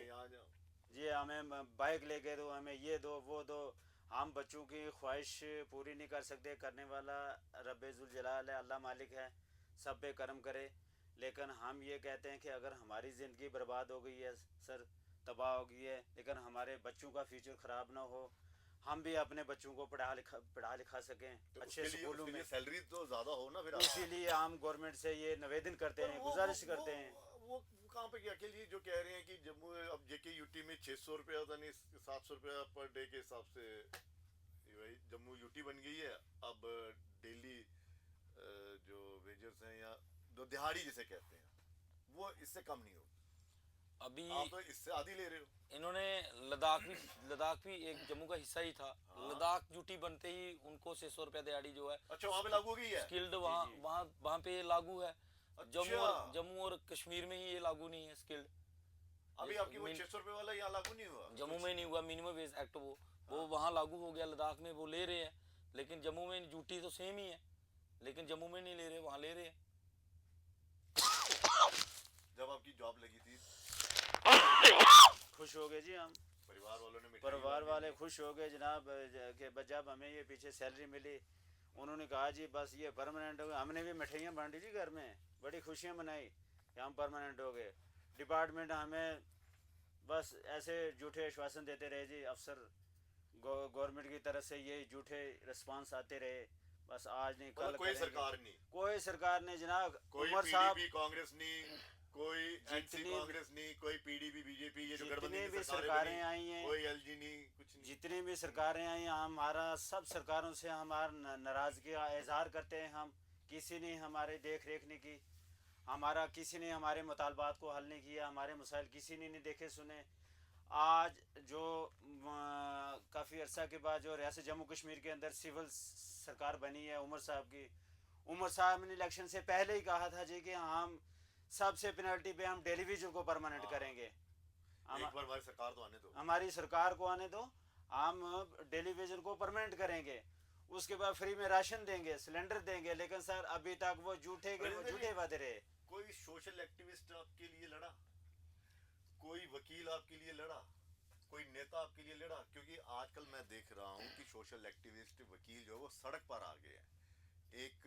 जी हमें बाइक लेके दो, हमें ये दो वो दो। हम बच्चों की ख्वाहिश पूरी नहीं कर सकते, करने वाला रब्बे जुल जलाल है, अल्लाह मालिक है, सब पे करम करे। लेकिन हम ये कहते हैं कि अगर हमारी ज़िंदगी बर्बाद हो गई है सर, तबाह हो गई है, लेकिन हमारे बच्चों का फ्यूचर ख़राब ना हो, हम भी अपने बच्चों को पढ़ा लिखा सकें तो अच्छे स्कूलों में। सैलरी तो ज्यादा हो ना फिर इसीलिए हम गवर्नमेंट से ये निवेदन करते हैं, गुजारिश करते हैं। वो कहाँ पे क्या के लिए जो कह रहे हैं कि जम्मू अब जेके यूटी में 600 रुपया होता नहीं 700 रुपया पर डे के हिसाब से भाई जम्मू यूटी बन गई है। अब डेली जो वेजर्स हैं या जो दिहाड़ी जिसे कहते हैं वो इससे कम नहीं हो। अभी आप तो इससे आधी ले रहे हो। इन्होंने लद्दाख भी एक जम्मू का हिस्सा ही था। लद्दाख ड्यूटी बनते ही उनको 600 रुपया दिहाड़ी जो है अच्छा वहाँ पे लागू हो गई है। स्किल्ड वहाँ पे लागू है। जम्मू और कश्मीर में ही ये लागू नहीं है स्किल्ड। अभी आपकी वो 600 रुपए वाला यहाँ लागू नहीं हुआ। जम्मू में नहीं हुआ, मिनिमम वेज एक्ट वो वहाँ लागू हो गया। लद्दाख में वो ले रहे हैं, लेकिन जम्मू में ड्यूटी तो सेम ही है, लेकिन जम्मू में नहीं ले रहे, वहाँ ले रहे हैं। जब आपकी जॉब लगी थी खुश हो गए जी हम, परिवार वालों ने परिवार वाले खुश हो गए जनाब कि जब हमें ये पीछे सैलरी मिली, उन्होंने कहा जी बस ये परमानेंट हो गए। हमने भी मिठाइयाँ बांटी जी घर में, बड़ी खुशियाँ मनाई कि हम परमानेंट हो गए। डिपार्टमेंट हमें बस ऐसे झूठे आश्वासन देते रहे जी, अफसर गवर्नमेंट की तरफ से ये झूठे रिस्पांस आते रहे, बस आज नहीं कल कोई सरकार नहीं, कोई सरकार नहीं जनाब। कोई उमर साहब कांग्रेस नहीं, कोई एनसी कांग्रेस नहीं, कोई पीडीपी बीजेपी, ये जो जितनी भी सरकारें आई हैं, कोई एलजी नहीं, कुछ नहीं। जितनी भी सरकारें आई हैं, हमारा सब सरकारों से हमारा नाराज़गी का इजहार करते हैं। हम किसी ने हमारे देख रेख नहीं की, हमारा किसी ने हमारे मुतालबात को हल नहीं किया, हमारे मसाइल किसी ने नहीं देखे सुने। आज जो काफ़ी अरसा के बाद जो रियासत जम्मू कश्मीर के अंदर सिविल सरकार बनी है उमर साहब की, उमर साहब ने इलेक्शन से पहले ही कहा था जी कि हम सबसे पेनल्टी पे हम टेलीविजन को परमानेंट करेंगे। एक बार हमारी सरकार तो आने दो, हमारी सरकार को आने दो, हम टेलीविजन को परमानेंट करेंगे, उसके बाद फ्री में राशन देंगे, सिलेंडर देंगे। लेकिन सर अभी तक वो झूठे वादे रहे। कोई सोशल एक्टिविस्ट आपके लिए लड़ा, कोई वकील आपके लिए लड़ा, कोई नेता आपके लिए लड़ा? क्योंकि आजकल मैं देख रहा हूँ कि सोशल एक्टिविस्ट वकील जो है वो सड़क पर आ गए हैं। एक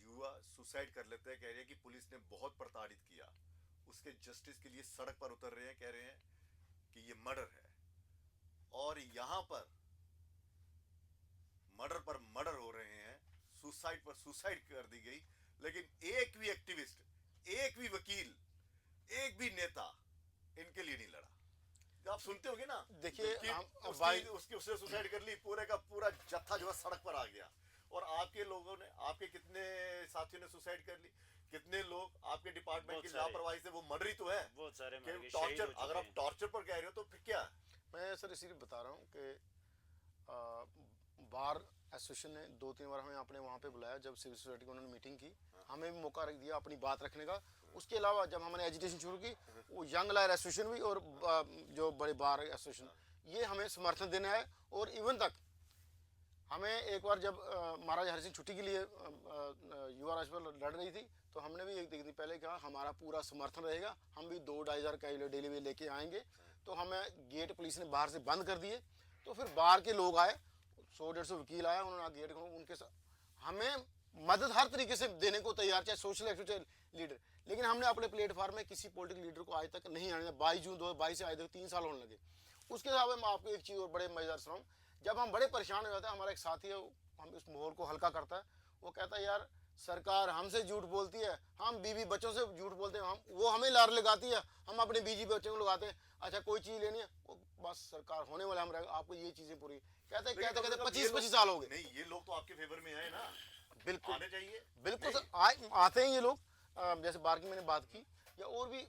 युवा सुसाइड कर लेते हैं, कह रहे हैं कि पुलिस ने बहुत प्रताड़ित किया, उसके जस्टिस के लिए सड़क पर उतर रहे हैं, कह रहे हैं कि ये मर्डर है। और यहाँ पर मर्डर हो रहे हैं, सुसाइड पर सुसाइड कर दी गई, लेकिन एक भी एक्टिविस्ट, एक भी वकील, एक भी नेता इनके लिए नहीं लड़ा। आप सुनते होंगे ना, देखिए उसने सुसाइड कर ली, पूरे का पूरा जत्था जो है सड़क पर आ गया। और आपके लोगों ने, आपके कितने साथियों ने सुसाइड कर ली, कितने लोग आपके डिपार्टमेंट की लापरवाही से, वो मर्डर ही तो है। बहुत सारे टॉर्चर, अगर आप टॉर्चर पर कह रहे हो तो फिर क्या? मैं सर इसीलिए बता रहा हूँ कि बार एसोसिएशन ने 2-3 बार हमें अपने वहाँ पे बुलाया, जब सिविल सोसाइटी की उन्होंने मीटिंग की, हमें भी मौका रख दिया अपनी बात रखने का। उसके अलावा जब हमने एजुटेशन शुरू की, वो यंग लायर एसोसिएशन भी और जो बड़े बार एसोसिएशन, ये हमें समर्थन देने आए। और इवन तक हमें एक बार जब महाराजा हरि सिंह छुट्टी के लिए युवा राजपथ लड़ रही थी, तो हमने भी एक दिन पहले कहा हमारा पूरा समर्थन रहेगा, हम भी 2-2.5 हज़ार का डेली वे लेके आएंगे। तो हमें गेट पुलिस ने बाहर से बंद कर दिए। तो फिर बाहर के लोग आए, 100-150 वकील आए, उन्होंने गेट खोला, उनके साथ हमें मदद हर तरीके से देने को तैयार, चाहे सोशल एक्टिविस्ट लीडर। लेकिन हमने अपने प्लेटफार्म में किसी पॉलिटिकल लीडर को आज तक नहीं आने दिया। 22 जून 2022 से आज तक 3 साल होने लगे। उसके अलावा मैं आपको एक चीज़ और बड़े मज़ेदार सुनाऊँ। जब हम बड़े परेशान हो जाते हैं, हमारा एक साथी है, हम इस माहौल को हल्का करता है, वो कहता है यार सरकार हमसे झूठ बोलती है, हम बीवी बच्चों से झूठ बोलते हैं, हम वो हमें लार लगाती है, हम अपने बीवी बच्चों को लगाते हैं। अच्छा कोई चीज़ लेनी है, वो बस सरकार होने वाला हम रहेगा, आपको ये चीज़ें पूरी कहते लेकिन कहते कहते मतलब 25 साल हो गए। नहीं, ये लोग तो आपके फेवर में आए ना, बिल्कुल आने चाहिए। बिल्कुल नहीं, सर, आते हैं ये लोग। जैसे बार की मैंने बात की, या और भी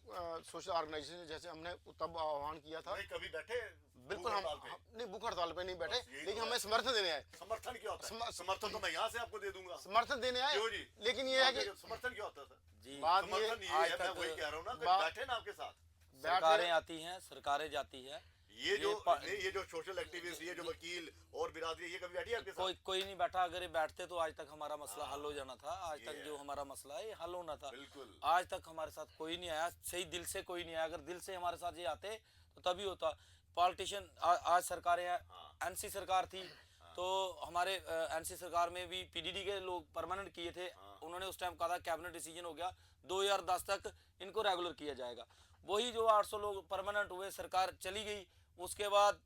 सोशल ऑर्गेनाइजेशन, जैसे हमने तब आह्वान किया था। नहीं कभी बैठे बिल्कुल भूख हड़ताल पे? नहीं, भूख हड़ताल पे नहीं बैठे, बस यही लेकिन तो हमें है। समर्थन देने आए। समर्थन क्या होता है? सम- समर्थन तो मैं यहाँ से आपको दे दूंगा। समर्थन देने आए, क्यों जी? लेकिन ये है कि समर्थन क्या होता है सर? जी बात ये समर्थन ये आज है, मैं तक वही कह रहा हूँ ना, कि बात- बैठे ना आपके साथ। सरकारें आती हैं, सरकारें जाती है, ये जो पा- नहीं, ये जो सोशल एक्टिविस्ट, ये जो वकील और बिरादरी, ये कभी बैठी है आपके साथ? कोई नहीं बैठा। अगर ये बैठते तो आज तक हमारा मसला हल हो जाना था। आज ये तक जो है। हमारा मसला है ये हल होना था। बिल्कुल। आज तक हमारे साथ कोई नहीं आया, सही दिल से कोई नहीं आया। अगर दिल से हमारे साथ ये आते तो तभी होता। पॉलिटिशियन आज सरकारें हैं, एनसी सरकार थी तो हमारे एनसी सरकार में भी पीडीडी के लोग परमानेंट किए थे। उन्होंने उस टाइम कहा था कैबिनेट डिसीजन हो गया 2010 तक इनको रेगुलर किया जाएगा। वही जो 800 लोग परमानेंट हुए, सरकार चली गई। उसके बाद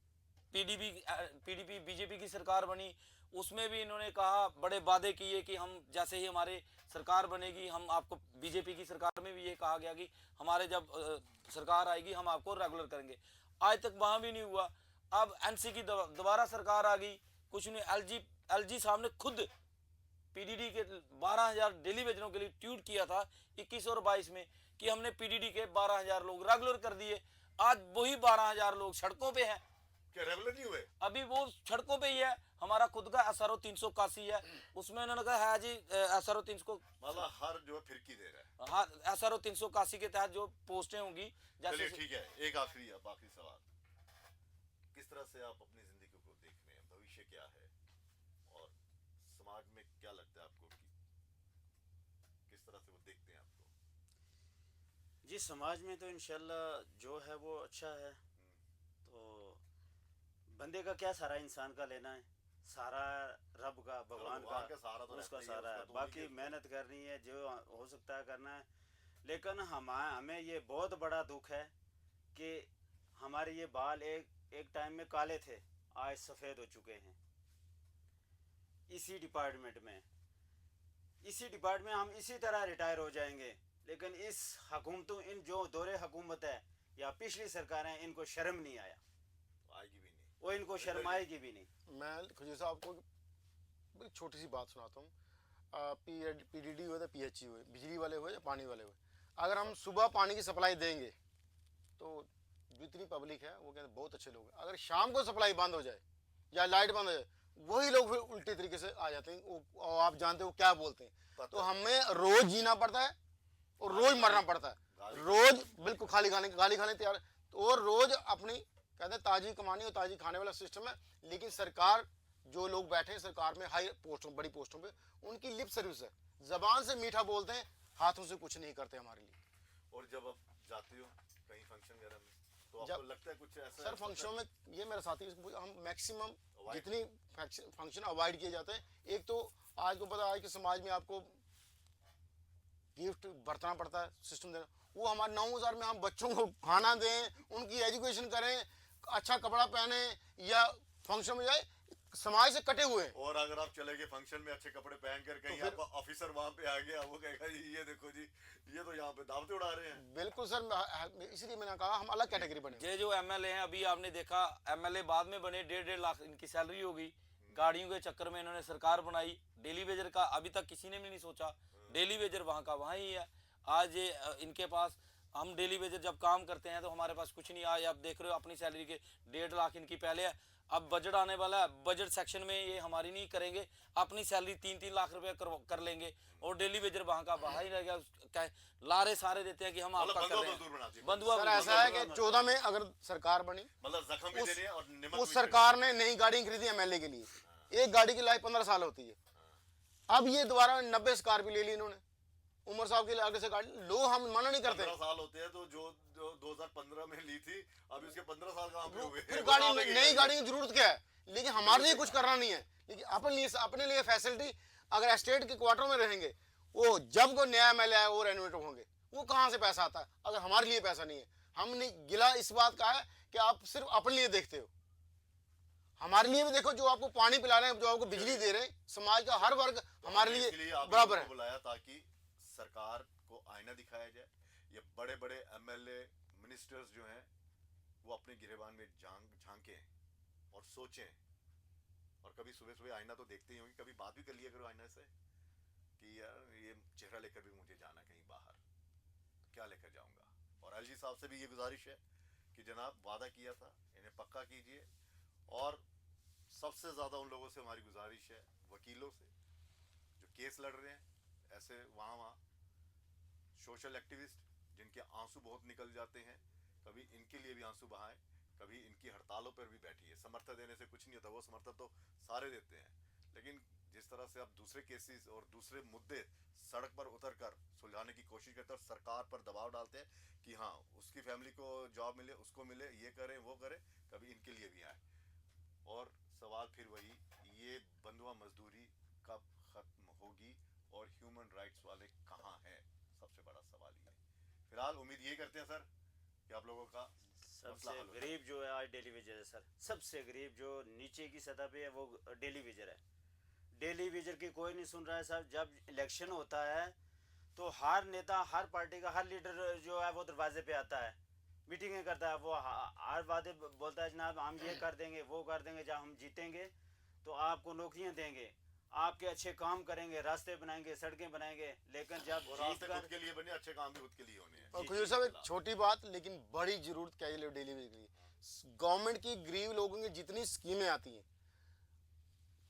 पीडीपी बीजेपी की सरकार बनी, उसमें भी इन्होंने कहा, बड़े वादे किए कि हम जैसे ही हमारे सरकार बनेगी हम आपको, बीजेपी की सरकार में भी ये कहा गया कि हमारे जब सरकार आएगी हम आपको रेगुलर करेंगे। आज तक वहाँ भी नहीं हुआ। अब एनसी की दोबारा सरकार आ गई, कुछ नहीं। एलजी साहब ने खुद पीडीडी के 12,000 डेली वेजरों के लिए ट्वीट किया था 21 और 22 में कि हमने पीडीडी के 12,000 लोग रेगुलर कर दिए। आज वही 12,000 लोग सड़कों पे हैं। क्या रेगुलर नहीं हुए? अभी वो सड़कों पे ही है। हमारा खुद का एसआरओ 381 है, उसमें उन्होंने कहा है जी एसआरओ 300 मतलब हर जो है फिरकी दे रहा है। हाँ, एसआरओ 381 के तहत जो पोस्टें होंगी, चलिए जैसे ठीक है, एक आखिरी सवाल, किस तरह से आप अपनी जिंदगी को देख रहे हैं, भविष्य क्या है, और समाज में क्या लगता है आपको कि किस तरह से वो देखते हैं आपको? जी समाज में तो इंशाल्लाह जो है वो अच्छा है। तो बंदे का क्या सारा इंसान का लेना है, सारा रब का, भगवान भगवान का सहारा तो उसका रहता ही है, सहारा है। उसका तो बाकी उन्हीं के- मेहनत करनी है, जो हो सकता है करना है। लेकिन हमें ये बहुत बड़ा दुख है कि हमारे ये बाल एक टाइम में काले थे, आज सफ़ेद हो चुके हैं। इसी डिपार्टमेंट में हम इसी तरह रिटायर हो जाएंगे। लेकिन इस हुकूमतों, इन जो दौरे हुकूमत है या पिछली सरकारें, इनको शर्म नहीं आया, आएगी भी नहीं। वो इनको शर्म आएगी भी नहीं। मैं खजूर साहब आपको एक छोटी सी बात सुनाता हूँ। पीडीडी हुए तो पीएचई हुए, बिजली वाले हुए या पानी वाले हुए, अगर हम सुबह पानी की सप्लाई देंगे तो जितनी पब्लिक है वो कहते हैं बहुत अच्छे लोग हैं। अगर शाम को सप्लाई बंद हो जाए या लाइट बंद हो जाए, वही लोग फिर उल्टे तरीके से आ जाते हैं। और आप जानते हो क्या बोलते हैं। तो हमें रोज जीना पड़ता है और रोज मरना पड़ता है, रोज बिल्कुल गाली खाने तैयार, और रोज अपनी कहते हैं ताजी कमानी और ताजी खाने वाला सिस्टम है। लेकिन सरकार, जो लोग बैठे हैं सरकार में हाई पोस्टों, बड़ी पोस्टों पे, उनकी लिप सर्विस है, जबान से मीठा बोलते हैं, हाथों से कुछ नहीं करते हमारे लिए। और जब आप जाते हो कहीं फंक्शन वगैरह में, तो आपको जब- लगता है कुछ ऐसा? सर फंक्शनों में ये मेरे साथी, हम मैक्सिमम जितनी फंक्शन अवॉइड किए जाते हैं। एक तो आज को पता है आज के समाज में आपको गिफ्ट बरतना पड़ता है, सिस्टम देना। वो हमारे 9,000 में हम बच्चों को खाना दें, उनकी एजुकेशन करें, अच्छा कपड़ा पहने, या फंक्शन में जाए, समाज से कटे हुए हैं। और अगर आप चले गए फंक्शन में अच्छे कपड़े पहनकर, कहीं फिर- आपका ऑफिसर वहां पे आ गया, वो कहेगा जी ये देखो जी, ये तो यहाँ पे दावतें उड़ा रहे हैं। बिल्कुल सर, इसलिए मैंने कहा हम अलग कैटेगरी बने। ये जो एमएलए हैं, अभी आपने देखा एमएलए बाद में बने, 1.5 लाख इनकी सैलरी हो गई। गाड़ियों के चक्कर में इन्होंने सरकार बनाई। डेली वेजर का अभी तक किसी ने भी नहीं सोचा, डेली वेजर वहाँ का वहाँ ही है। आज ये इनके पास, हम डेली वेजर जब काम करते हैं तो हमारे पास कुछ नहीं। आज आप देख रहे हो अपनी सैलरी के 1.5 लाख इनकी पहले है। अब बजट आने वाला है, बजट सेक्शन में ये हमारी नहीं करेंगे, अपनी सैलरी 3-3 लाख रुपए कर लेंगे, और डेली वेजर वहाँ का वहाँ ही रह गया। लारे सारे देते हैं कि हम आपका कर बंधुआ रहे मजदूर बनाते हैं। हैं। बंधुआ सर मजदूर। ऐसा है कि 14 में अगर सरकार बनी, मतलब जख्म भी देने हैं और निमक उस भी सरकार ने नई गाड़ी खरीदी एमएलए के लिए। एक गाड़ी की लाइफ 15 साल होती है। अब ये दोबारा 90 स्कॉर्पियो ले ली इन्होंने, उमर साहब के आगे से गाड़ी लो, हम मना नहीं करते। 15 साल होते हैं, तो जो 2015 में ली थी, अभी उसके 15 साल कहाँ पे हुए? फिर गाड़ी, नई गाड़ी की जरूरत क्या है? लेकिन हमारे लिए कुछ करना नहीं है। लेकिन अपने लिए फैसिलिटी, अगर एस्टेट के क्वार्टर में रहेंगे, वो जब कोई नया एमएलए आए वो रेनोवेट होंगे, वो कहाँ से पैसा आता है? अगर हमारे लिए पैसा नहीं है, हमने गिला इस बात का है कि आप सिर्फ अपने लिए देखते हो। हमारे लिए भी देखो, जो आपको पानी पिला रहे हैं, जो आपको बिजली दे रहे हैं, समाज का हर वर्ग हमारे लिए इसलिए आप बराबर लोगों है। को बुलाया ताकि सरकार को आईना दिखाया जाए। ये बड़े बड़े एमएलए मिनिस्टर्स जो हैं वो अपने गिरेबान में झांकें और सोचें, और कभी सुबह सुबह आईना तो देखते ही होंगे, कभी बात भी कर लिया करो आईना से कि यार ये चेहरा लेकर भी मुझे जाना कहीं बाहर, तो क्या लेकर जाऊंगा। और एलजी साहब से भी ये गुजारिश है कि जनाब वादा किया था, इन्हें पक्का कीजिए। और सबसे ज्यादा उन लोगों से हमारी गुजारिश है, वकीलों से जो केस लड़ रहे हैं, ऐसे वहाँ सोशल एक्टिविस्ट जिनके आंसू बहुत निकल जाते हैं, कभी इनके लिए भी आंसू बहाएं, कभी इनकी हड़तालों पर भी बैठिए। समर्थन देने से कुछ नहीं होता, वो समर्थन तो सारे देते हैं, लेकिन जिस तरह से आप दूसरे केसेस और दूसरे मुद्दे सड़क पर उतर कर सुलझाने की कोशिश करते हैं और सरकार पर दबाव डालते हैं कि हाँ उसकी फैमिली को जॉब मिले, उसको मिले, ये करें वो करें, कभी इनके लिए भी आए। और सवाल फिर वही, ये बंधुआ मजदूरी कब खत्म होगी और ह्यूमन राइट्स वाले कहाँ हैं, सबसे बड़ा सवाल ये। फिलहाल उम्मीद ये करते हैं सर कि आप लोगों का सबसे गरीब जो है आज डेली वेजर है सर, सबसे गरीब जो नीचे की सतह पे है वो डेली वेजर है। डेली वेजर की कोई नहीं सुन रहा है साहब। जब इलेक्शन होता है तो हर नेता, हर पार्टी का हर लीडर जो है वो दरवाजे पे आता है, मीटिंगें करता है, वो हर वादे बोलता है जनाब हम ये कर देंगे वो कर देंगे, जब हम जीतेंगे तो आपको नौकरियां देंगे, आपके अच्छे काम करेंगे, रास्ते बनाएंगे, सड़कें बनाएंगे। लेकिन जब रास्ते जीत खुद के लिए बने, अच्छे काम भी खुद के लिए होने हैं। और खुजूर साहब एक छोटी बात लेकिन बड़ी जरूरत क्या है डेली वेज की, गवर्नमेंट की गरीब लोगों की जितनी स्कीमें आती हैं,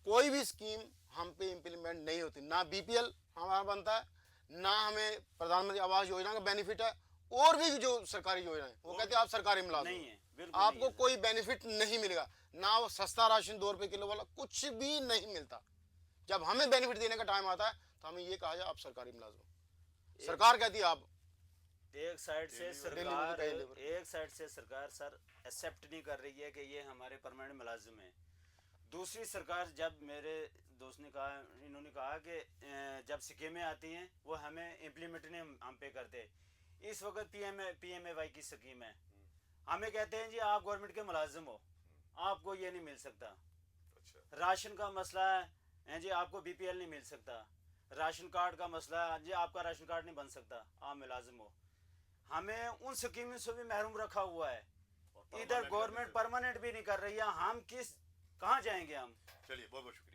कोई भी स्कीम हम पे इम्प्लीमेंट नहीं होती। ना बीपीएल हमारा बनता है, ना हमें प्रधानमंत्री आवास योजना का बेनिफिट है, और भी जो सरकारी योजना है वो कहते हैं आप सरकारी मुलाजिम नहीं है, हो, बिल्कुल नहीं आपको है। कोई बेनिफिट नहीं मिलेगा। ना वो सस्ता राशन 2 रुपए किलो वाला कुछ भी नहीं मिलता। जब हमें बेनिफिट देने का टाइम आता है तो हमें ये कहा जाए आप सरकारी मुलाजिम हो। सरकार कहती है आप एक साइड से सरकार, एक साइड से सरकार सर एक्सेप्ट नहीं कर रही है कि ये हमारे परमानेंट मुलाजिम हैं। दूसरी सरकार, जब मेरे दोस्त ने कहा, इन्होंने कहा कि जब स्कीमें आती हैं वो हमें इम्प्लीमेंट नहीं हम पे करते। इस वक्त पीएमएवाई की स्कीम है, हमें कहते हैं जी आप गवर्नमेंट के मुलाजिम हो, आपको ये नहीं मिल सकता। अच्छा, राशन का मसला है जी, आपको बीपीएल नहीं मिल सकता। राशन कार्ड का मसला है जी, आपका राशन कार्ड नहीं बन सकता, आप मुलाजिम हो। हमें उन स्कीमों से भी महरूम रखा हुआ है। इधर गवर्नमेंट परमानेंट भी नहीं कर रही है, हम कहाँ जाएंगे हम। चलिए बहुत बहुत शुक्रिया।